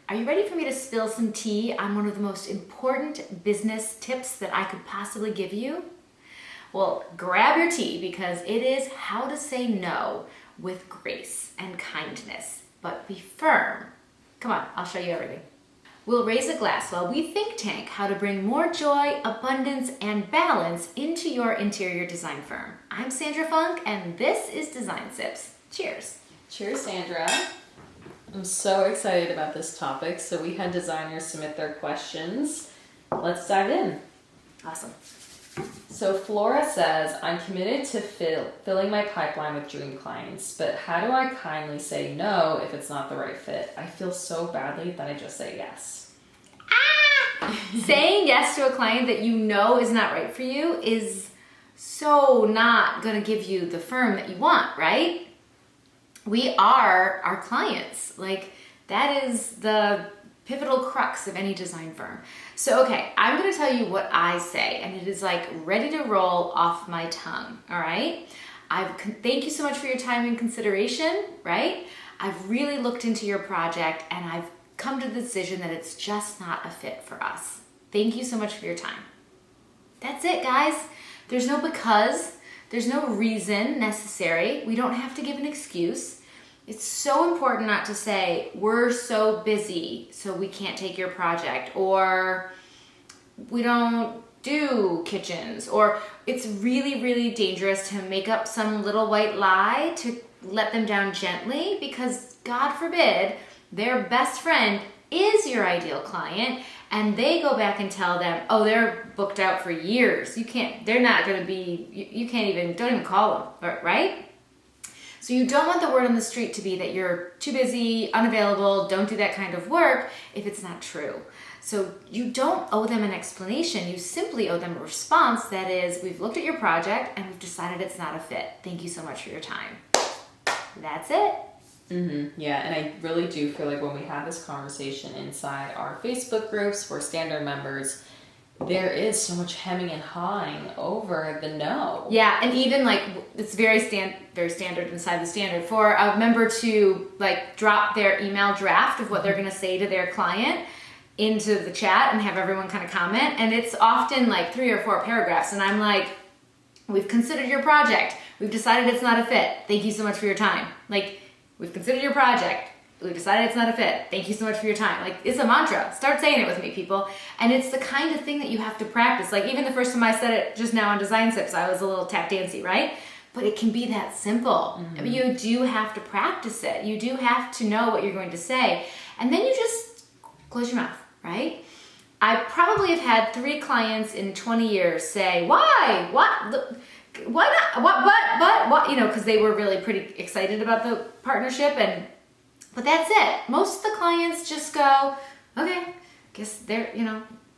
Are you ready for me to spill some tea on one of the most important business tips that I could possibly give you? Well, grab your tea because it is how to say no with grace and kindness, but be firm. Come on, I'll show you everything. We'll raise a glass while we think tank how to bring more joy, abundance, and balance into your interior design firm. I'm Sandra Funk, and this is Design Sips. Cheers. Cheers, Sandra. I'm so excited about this topic. So we had designers submit their questions. Let's dive in. Awesome. So Flora says, I'm committed to filling my pipeline with dream clients, but how do I kindly say no if it's not the right fit? I feel so badly that I just say yes. Saying yes to a client that you know is not right for you is so not going to give you the firm that you want, right? We are our clients. Like, that is the pivotal crux of any design firm. So, okay, I'm going to tell you what I say, and it is like ready to roll off my tongue, all right? Thank you so much for your time and consideration, right? I've really looked into your project, and I've come to the decision that it's just not a fit for us. Thank you so much for your time. That's it, guys. There's no because, there's no reason necessary. We don't have to give an excuse. It's so important not to say, we're so busy, so we can't take your project, or we don't do kitchens, or it's really, really dangerous to make up some little white lie to let them down gently, because God forbid, their best friend is your ideal client, and they go back and tell them, oh, they're booked out for years. They're not gonna be, don't even call them, right? So you don't want the word on the street to be that you're too busy, unavailable, don't do that kind of work if it's not true. So you don't owe them an explanation. You simply owe them a response that is, we've looked at your project and we've decided it's not a fit. Thank you so much for your time. That's it. Mm-hmm. Yeah, and I really do feel like when we have this conversation inside our Facebook groups, we're standard members, there is so much hemming and hawing over the no. Yeah, and even like it's very standard inside the standard for a member to like drop their email draft of what they're going to say to their client into the chat and have everyone kind of comment, and it's often like 3 or 4 paragraphs, and I'm like, we've considered your project, we've decided it's not a fit, thank you so much for your time. Like, we've considered your project, we decided it's not a fit, thank you so much for your time. Like, it's a mantra. Start saying it with me, people. And it's the kind of thing that you have to practice. Like, even the first time I said it just now on Design Sips, I was a little tap dancey, right? But it can be that simple. Mm-hmm. I mean, you do have to practice it. You do have to know what you're going to say. And then you just close your mouth, right? I probably have had 3 clients in 20 years say, why? What? Why not? What? You know, because they were really pretty excited about the partnership, but that's it. Most of the clients just go, okay, guess they're,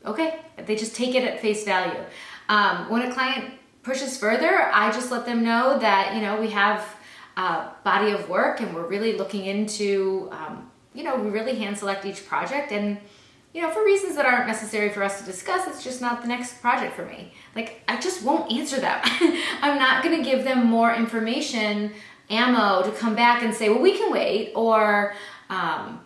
okay. They just take it at face value. When a client pushes further, I just let them know that, we have a body of work and we're really looking into, we really hand select each project, and, for reasons that aren't necessary for us to discuss, it's just not the next project for me. Like, I just won't answer them. I'm not going to give them more information, ammo to come back and say, well, we can wait, or I'll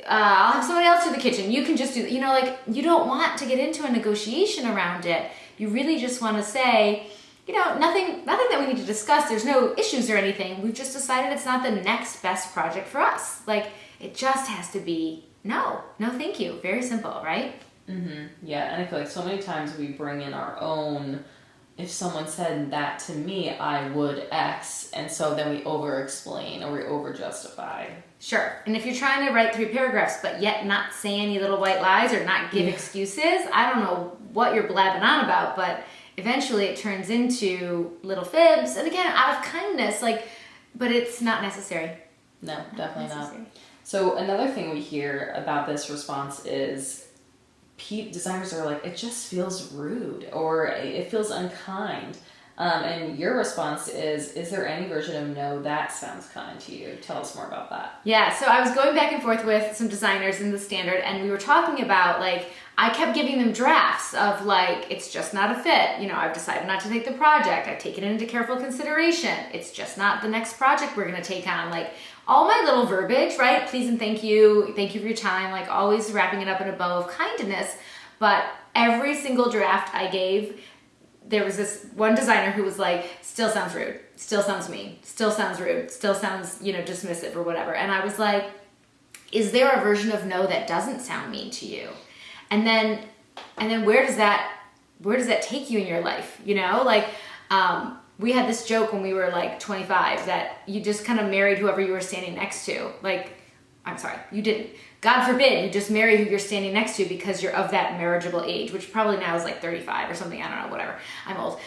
have somebody else do the kitchen. You can just do, you don't want to get into a negotiation around it. You really just want to say, nothing that we need to discuss. There's no issues or anything. We've just decided it's not the next best project for us. Like, it just has to be no, thank you. Very simple, right? Mm-hmm. Yeah, and I feel like so many times we bring in our own, if someone said that to me, I would X, and so then we over-explain or we over-justify. Sure, and if you're trying to write 3 paragraphs but yet not say any little white lies or not give excuses, I don't know what you're blabbing on about, but eventually it turns into little fibs, and again, out of kindness, but it's not necessary. No, definitely not. So another thing we hear about this response is designers are like, it just feels rude or it feels unkind. And your response is there any version of no that sounds kind to you? Tell us more about that. Yeah, so I was going back and forth with some designers in the standard, and we were talking about, like, I kept giving them drafts of, like, it's just not a fit. You know, I've decided not to take the project. I've taken it into careful consideration. It's just not the next project we're going to take on. Like, all my little verbiage, right? Please and thank you for your time, like, always wrapping it up in a bow of kindness. But every single draft I gave, there was this one designer who was like, still sounds rude, still sounds mean, still sounds rude, still sounds, dismissive or whatever. And I was like, is there a version of no that doesn't sound mean to you? And then where does that take you in your life? Like, we had this joke when we were like 25 that you just kind of married whoever you were standing next to. Like, I'm sorry, you didn't. God forbid you just marry who you're standing next to because you're of that marriageable age, which probably now is like 35 or something. I don't know, whatever. I'm old.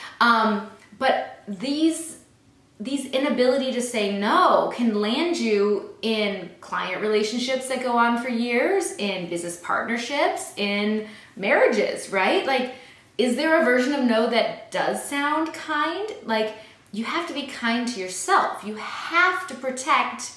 But these inability to say no can land you in client relationships that go on for years, in business partnerships, in marriages, right? Like, is there a version of no that does sound kind? Like, you have to be kind to yourself. You have to protect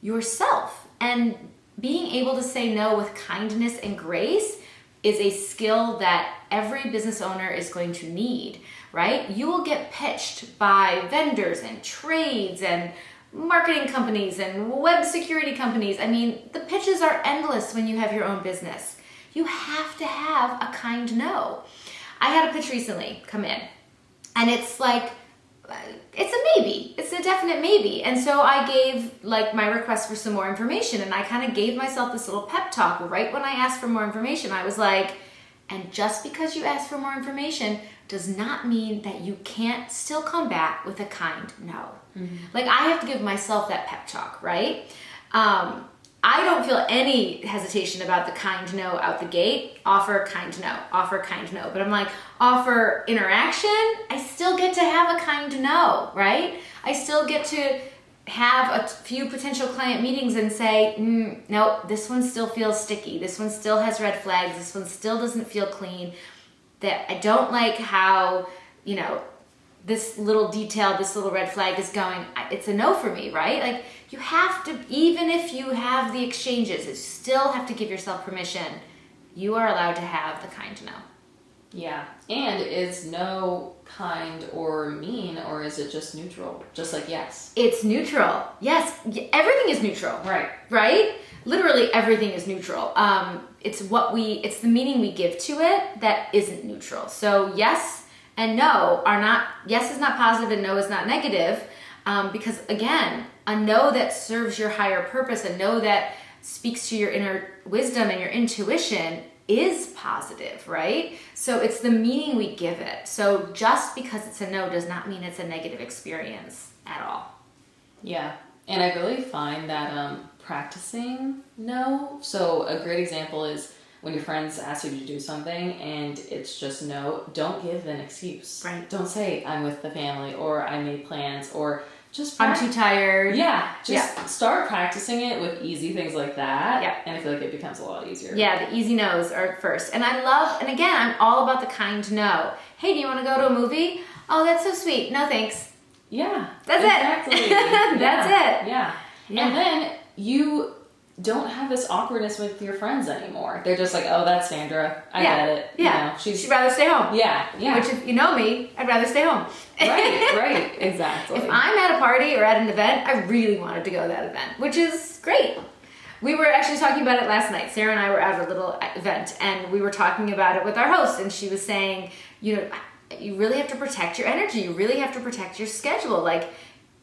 yourself. And being able to say no with kindness and grace is a skill that every business owner is going to need, right? You will get pitched by vendors and trades and marketing companies and web security companies. I mean, the pitches are endless when you have your own business. You have to have a kind no. I had a pitch recently come in, and it's like, it's a maybe. It's a definite maybe. And so I gave like my request for some more information, and I kind of gave myself this little pep talk right when I asked for more information. I was like, and just because you asked for more information does not mean that you can't still come back with a kind no. Mm-hmm. Like, I have to give myself that pep talk, right? I don't feel any hesitation about the kind no out the gate. Offer kind no, offer kind no. But I'm like, offer interaction, I still get to have a kind no, right? I still get to have a few potential client meetings and say, nope, this one still feels sticky. This one still has red flags. This one still doesn't feel clean. That I don't like how, this little detail, this little red flag is going. It's a no for me, right? Like, you have to, even if you have the exchanges, you still have to give yourself permission. You are allowed to have the kind no. Yeah. And is no kind or mean, or is it just neutral? Just like yes. It's neutral. Yes. Everything is neutral. Right. Right? Literally everything is neutral. It's the meaning we give to it that isn't neutral. So yes and no are not, yes is not positive and no is not negative. Because again, a no that serves your higher purpose, a no that speaks to your inner wisdom and your intuition is positive, right? So it's the meaning we give it. So just because it's a no does not mean it's a negative experience at all. Yeah. And I really find that practicing no. So a great example is when your friends ask you to do something and it's just no, don't give an excuse. Right. Don't say I'm with the family or I made plans or just I'm too tired. Yeah. Start practicing it with easy things like that. Yeah. And I feel like it becomes a lot easier. Yeah, the easy no's are first. And again, I'm all about the kind no. Hey, do you want to go to a movie? Oh, that's so sweet. No, thanks. Yeah. That's exactly. it. That's it. Yeah. And then you don't have this awkwardness with your friends anymore. They're just like, oh, that's Sandra. I get it. Yeah. She'd rather stay home. Yeah. Which, if you know me, I'd rather stay home. Right. Exactly. If I'm at a party or at an event, I really wanted to go to that event, which is great. We were actually talking about it last night. Sarah and I were at a little event, and we were talking about it with our host, and she was saying, you really have to protect your energy. You really have to protect your schedule. Like,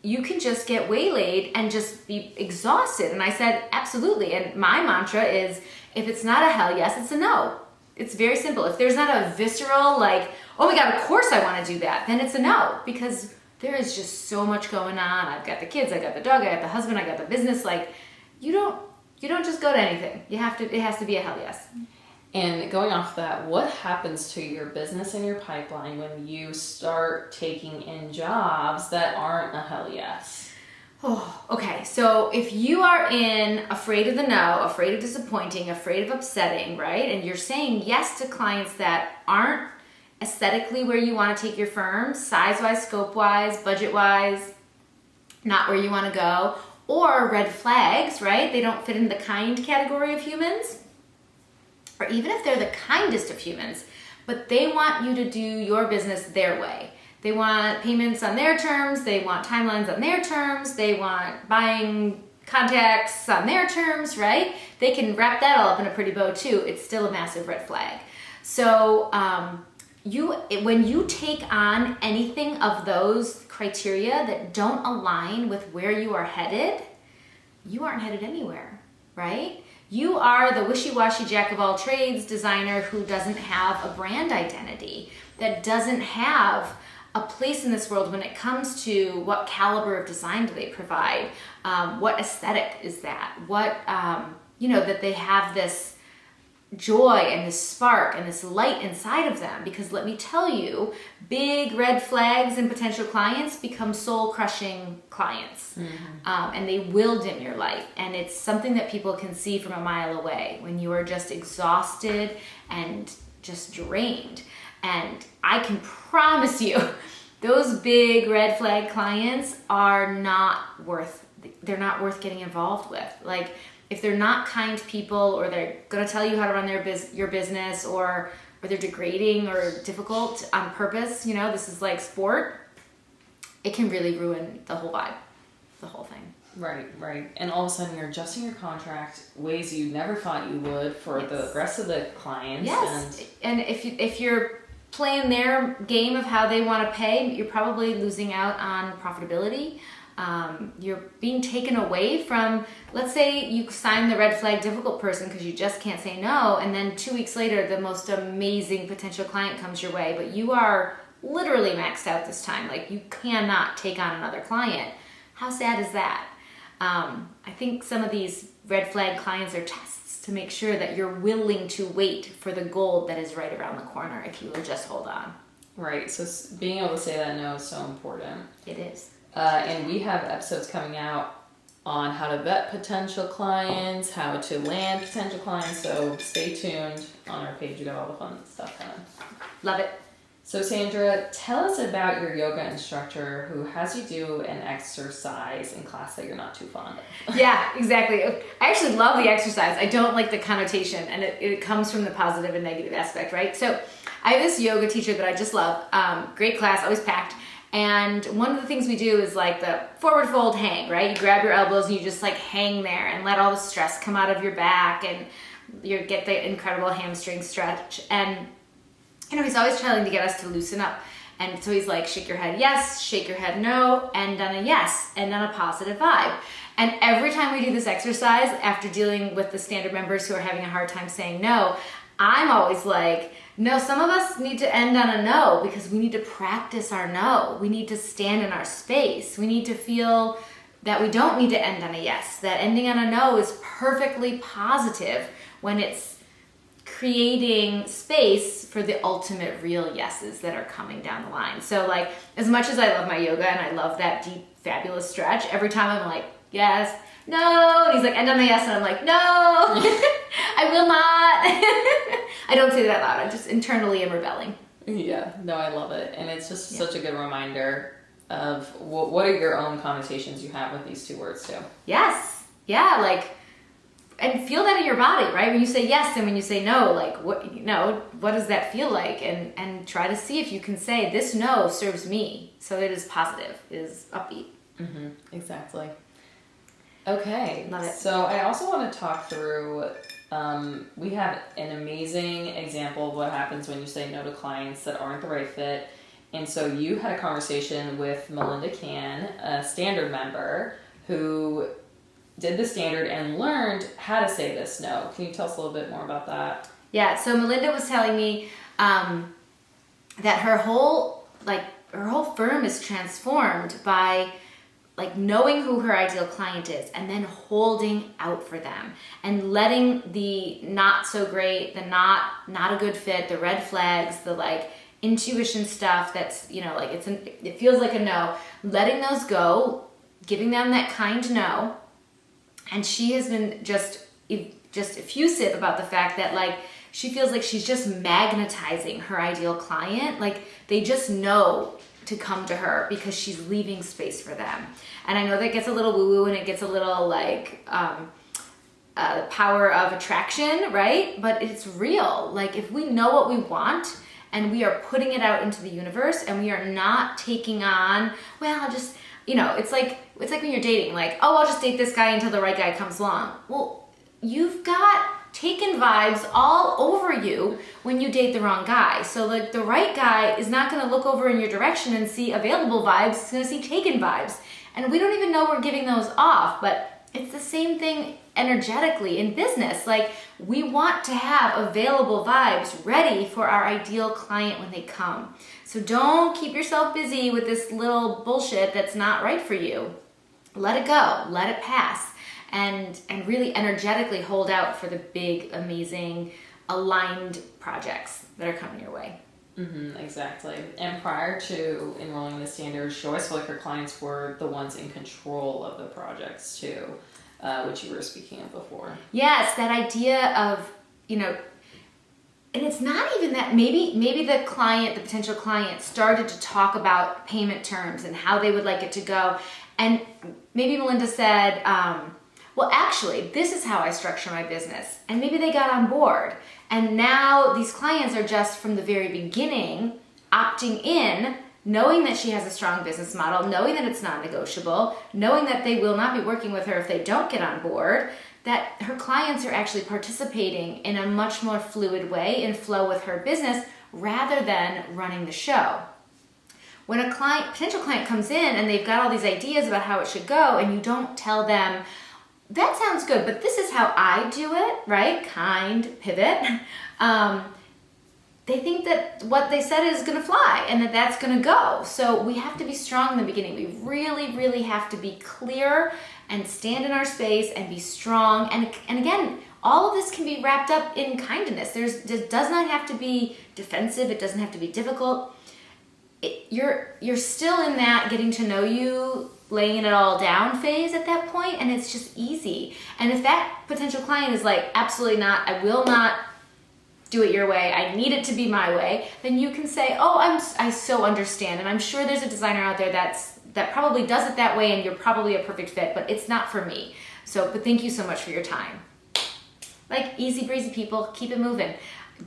you can just get waylaid and just be exhausted. And I said, absolutely. And my mantra is, if it's not a hell yes, it's a no. It's very simple. If there's not a visceral, like, oh my God, of course I want to do that, then it's a no. Because there is just so much going on. I've got the kids, I got the dog, I got the husband, I got the business. Like, you don't just go to anything. It has to be a hell yes. And going off that, what happens to your business and your pipeline when you start taking in jobs that aren't a hell yes? Oh, okay. So if you are afraid of the no, afraid of disappointing, afraid of upsetting, right? And you're saying yes to clients that aren't aesthetically where you want to take your firm, size-wise, scope-wise, budget-wise, not where you want to go, or red flags, right? They don't fit in the kind category of humans, or even if they're the kindest of humans, but they want you to do your business their way. They want payments on their terms, they want timelines on their terms, they want buying contacts on their terms, right? They can wrap that all up in a pretty bow too. It's still a massive red flag. So when you take on anything of those criteria that don't align with where you are headed, you aren't headed anywhere, right? You are the wishy-washy jack of all trades designer who doesn't have a brand identity, that doesn't have a place in this world when it comes to what caliber of design do they provide, what aesthetic is that, what, that they have this joy and this spark and this light inside of them. Because let me tell you, big red flags in potential clients become soul-crushing clients. And they will dim your light. And it's something that people can see from a mile away when you are just exhausted and just drained. And I can promise you, those big red flag clients are not worth getting involved with. Like, if they're not kind people, or they're gonna tell you how to run your business, or they're degrading or difficult on purpose, this is like sport, it can really ruin the whole vibe, the whole thing. Right. And all of a sudden you're adjusting your contract ways you never thought you would for the rest of the clients. Yes. And if you're playing their game of how they want to pay, you're probably losing out on profitability. You're being taken away from, let's say you sign the red flag difficult person because you just can't say no, and then 2 weeks later the most amazing potential client comes your way, but you are literally maxed out this time. Like, you cannot take on another client. How sad is that? I think some of these red flag clients are tests to make sure that you're willing to wait for the gold that is right around the corner if you will just hold on. Right. So being able to say that no is so important. It is. And we have episodes coming out on how to vet potential clients, how to land potential clients. So stay tuned on our page. We got all the fun stuff coming. Love it. So Sandra, tell us about your yoga instructor who has you do an exercise in class that you're not too fond of. Yeah, exactly. I actually love the exercise. I don't like the connotation, and it comes from the positive and negative aspect, right? So I have this yoga teacher that I just love. Great class, always packed. And one of the things we do is like the forward fold hang, right? You grab your elbows and you just like hang there and let all the stress come out of your back, and you get the incredible hamstring stretch. And he's always trying to get us to loosen up. And so he's like, shake your head yes, shake your head no, and then a yes, and then a positive vibe. And every time we do this exercise, after dealing with the standard members who are having a hard time saying no, I'm always like, no, some of us need to end on a no, because we need to practice our no. We need to stand in our space. We need to feel that we don't need to end on a yes, that ending on a no is perfectly positive when it's creating space for the ultimate real yeses that are coming down the line. So like, as much as I love my yoga and I love that deep, fabulous stretch, every time I'm like, yes, no, and he's like, end on a yes, and I'm like, no, I will not. I don't say that loud. I just internally am rebelling. Yeah, no, I love it. And it's just such a good reminder of what are your own connotations you have with these two words too. Yes. Yeah, like, and feel that in your body, right? When you say yes and when you say no, like, what does that feel like? And try to see if you can say, this no serves me. So it is positive, it is upbeat. Mm-hmm. Exactly. Okay. Love it. So I also want to talk through, we have an amazing example of what happens when you say no to clients that aren't the right fit. And so you had a conversation with MeLinda Kann, a standard member, who did the standard and learned how to say this no. Can you tell us a little bit more about that? Yeah, so MeLinda was telling me that her whole firm is transformed by like knowing who her ideal client is and then holding out for them and letting the not so great, the not a good fit, the red flags, the like intuition stuff that's, like it feels like a no, letting those go, giving them that kind no. And she has been just effusive about the fact that like she feels like she's just magnetizing her ideal client. Like they just know to come to her because she's leaving space for them. And I know that gets a little woo-woo and it gets a little like power of attraction, right? But it's real. Like if we know what we want and we are putting it out into the universe and we are not taking on, well, I'll just, it's like when you're dating, like, oh, I'll just date this guy until the right guy comes along. Well, you've got taken vibes all over you when you date the wrong guy. So like the right guy is not going to look over in your direction and see available vibes. He's going to see taken vibes. And we don't even know we're giving those off, but it's the same thing energetically in business. Like we want to have available vibes ready for our ideal client when they come. So don't keep yourself busy with this little bullshit that's not right for you. Let it go, let it pass. And really energetically hold out for the big, amazing, aligned projects that are coming your way. Exactly. And prior to enrolling in the standards, she always felt like her clients were the ones in control of the projects too, which you were speaking of before. Yes, that idea of, and it's not even that, maybe the potential client started to talk about payment terms and how they would like it to go. And maybe MeLinda said, well, actually, this is how I structure my business. And maybe they got on board. And now these clients are just from the very beginning opting in, knowing that she has a strong business model, knowing that it's non-negotiable, knowing that they will not be working with her if they don't get on board, that her clients are actually participating in a much more fluid way and flow with her business rather than running the show. When a potential client comes in and they've got all these ideas about how it should go and you don't tell them, that sounds good, but this is how I do it, right? Kind, pivot. They think that what they said is going to fly and that that's going to go. So we have to be strong in the beginning. We really, really have to be clear and stand in our space and be strong. And again, all of this can be wrapped up in kindness. It does not have to be defensive. It doesn't have to be difficult. You're still in that getting to know you, laying it all down phase at that point, and it's just easy. And if that potential client is like, absolutely not, I will not do it your way, I need it to be my way, then you can say, oh, I so understand, and I'm sure there's a designer out there that probably does it that way, and you're probably a perfect fit, but it's not for me. But thank you so much for your time. Like, easy breezy, people, keep it moving.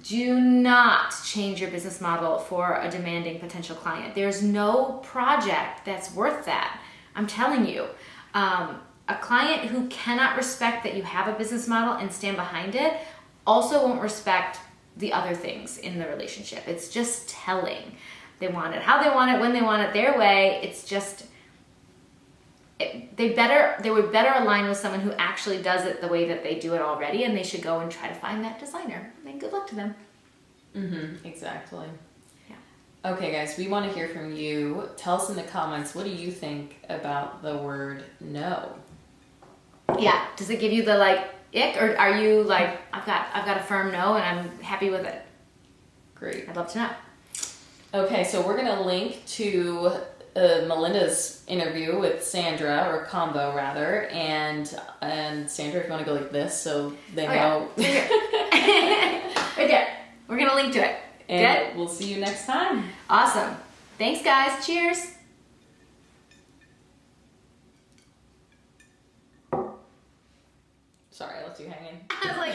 Do not change your business model for a demanding potential client. There's no project that's worth that. I'm telling you, a client who cannot respect that you have a business model and stand behind it also won't respect the other things in the relationship. It's just telling. They want it how they want it, when they want it, their way. It's just, they would better align with someone who actually does it the way that they do it already, and they should go and try to find that designer. And good luck to them. Exactly. Yeah. Okay, guys, we want to hear from you. Tell us in the comments, what do you think about the word no? Yeah. Does it give you the like ick, or are you like, I've got a firm no and I'm happy with it? Great. I'd love to know. Okay, so we're gonna link to MeLinda's interview with Sandra, or combo rather, and Sandra, if you want to go like this, so they know. Yeah. Right there. We're gonna link to it. And good. We'll see you next time. Awesome. Thanks, guys. Cheers. Sorry, I left you hanging. I was like.